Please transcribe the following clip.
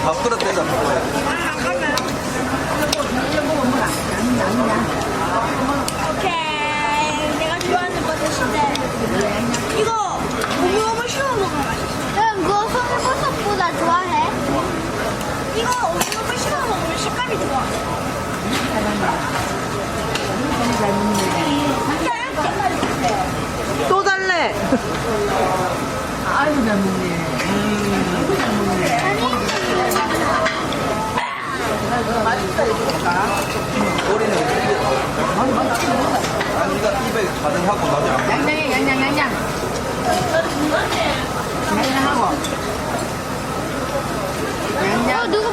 밥그릇 대자. 오케이. 내가 좋아하는 버섯인데. 이거 너무 쉬워 먹으면 맛있어. 응, 너 송이버섯보다 좋아해? 이거 너무 쉬워 먹으면 식감이 좋아. 또 달래. 아이고 잘 먹네. 아이고 잘 먹네. 맛있다 이거가. 꼬리는 아니가 입에 가득하고 나중에 양양해 양양. 양양하고. 양양. 누구